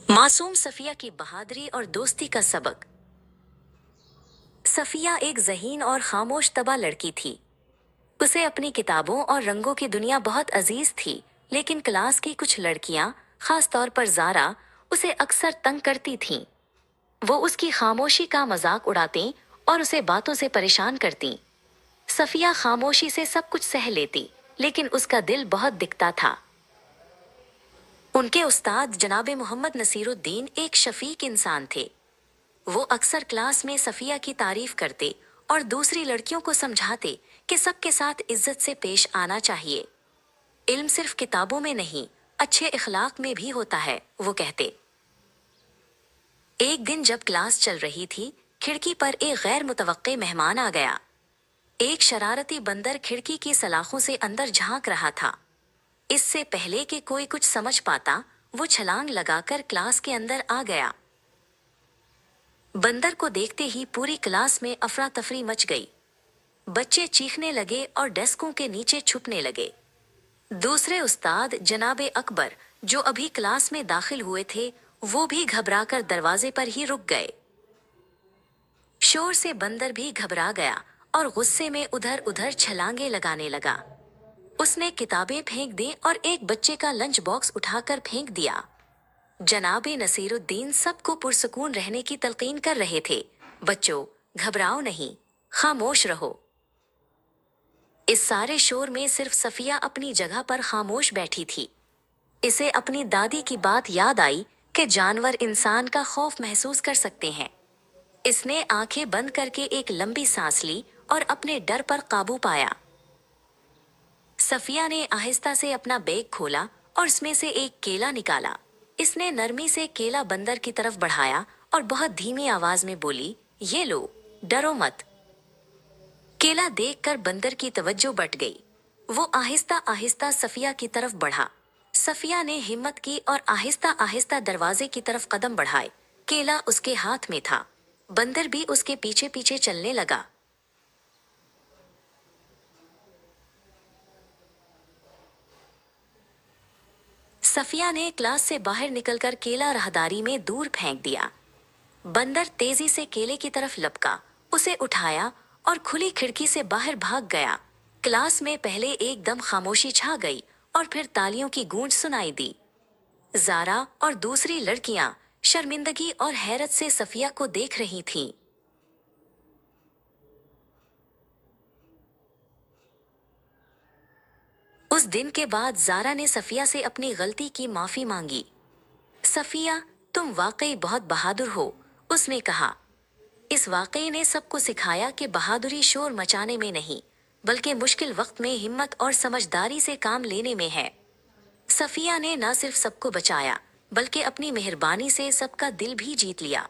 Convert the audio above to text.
मासूम सफिया की बहादुरी और दोस्ती का सबक। सफिया एक ज़हीन और खामोश तबा लड़की थी। उसे अपनी किताबों और रंगों की दुनिया बहुत अजीज थी, लेकिन क्लास की कुछ लड़कियां, खास तौर पर ज़ारा, उसे अक्सर तंग करती थीं। वो उसकी खामोशी का मजाक उड़ाती और उसे बातों से परेशान करती। सफिया खामोशी से सब कुछ सह लेती, लेकिन उसका दिल बहुत दिखता था। उनके उस्ताद जनाबे मोहम्मद नसीरुद्दीन एक शफीक इंसान थे। वो अक्सर क्लास में सफिया की तारीफ करते और दूसरी लड़कियों को समझाते कि सबके साथ इज्जत से पेश आना चाहिए। इल्म सिर्फ किताबों में नहीं, अच्छे इखलाक में भी होता है, वो कहते। एक दिन जब क्लास चल रही थी, खिड़की पर एक गैर मुतवक्के मेहमान आ गया। एक शरारती बंदर खिड़की की सलाखों से अंदर झांक रहा था। इससे पहले कि कोई कुछ समझ पाता, वो छलांग लगाकर क्लास के अंदर आ गया। बंदर को देखते ही पूरी क्लास में अफरा तफरी मच गई। बच्चे चीखने लगे और डेस्कों के नीचे छुपने लगे। दूसरे उस्ताद जनाबे अकबर, जो अभी क्लास में दाखिल हुए थे, वो भी घबराकर दरवाजे पर ही रुक गए। शोर से बंदर भी घबरा गया और गुस्से में उधर उधर छलांगे लगाने लगा। उसने किताबें फेंक दी और एक बच्चे का लंच बॉक्स उठाकर फेंक दिया। जनाबे नसीरुद्दीन सबको पुरसुकून रहने की तलकीन कर रहे थे। बच्चों, घबराओ नहीं, खामोश रहो। इस सारे शोर में सिर्फ सफिया अपनी जगह पर खामोश बैठी थी। इसे अपनी दादी की बात याद आई कि जानवर इंसान का खौफ महसूस कर सकते हैं। इसने आंखें बंद करके एक लंबी सांस ली और अपने डर पर काबू पाया। सफिया ने आहिस्ता से अपना बैग खोला और उसमें से एक केला निकाला। इसने नरमी से केला बंदर की तरफ बढ़ाया और बहुत धीमी आवाज में बोली, ये लो, डरो मत। केला देखकर बंदर की तवज्जो बट गई। वो आहिस्ता आहिस्ता सफिया की तरफ बढ़ा। सफिया ने हिम्मत की और आहिस्ता आहिस्ता दरवाजे की तरफ कदम बढ़ाए। केला उसके हाथ में था। बंदर भी उसके पीछे पीछे चलने लगा। सफिया ने क्लास से बाहर निकलकर केला राहदारी में दूर फेंक दिया। बंदर तेजी से केले की तरफ लपका, उसे उठाया और खुली खिड़की से बाहर भाग गया। क्लास में पहले एकदम खामोशी छा गई और फिर तालियों की गूंज सुनाई दी। ज़ारा और दूसरी लड़कियां शर्मिंदगी और हैरत से सफिया को देख रही थीं। उस दिन के बाद ज़ारा ने सफिया से अपनी गलती की माफी मांगी। सफिया, तुम वाकई बहुत बहादुर हो, उसने कहा। इस वाकये ने सबको सिखाया कि बहादुरी शोर मचाने में नहीं, बल्कि मुश्किल वक्त में हिम्मत और समझदारी से काम लेने में है। सफिया ने न सिर्फ सबको बचाया, बल्कि अपनी मेहरबानी से सबका दिल भी जीत लिया।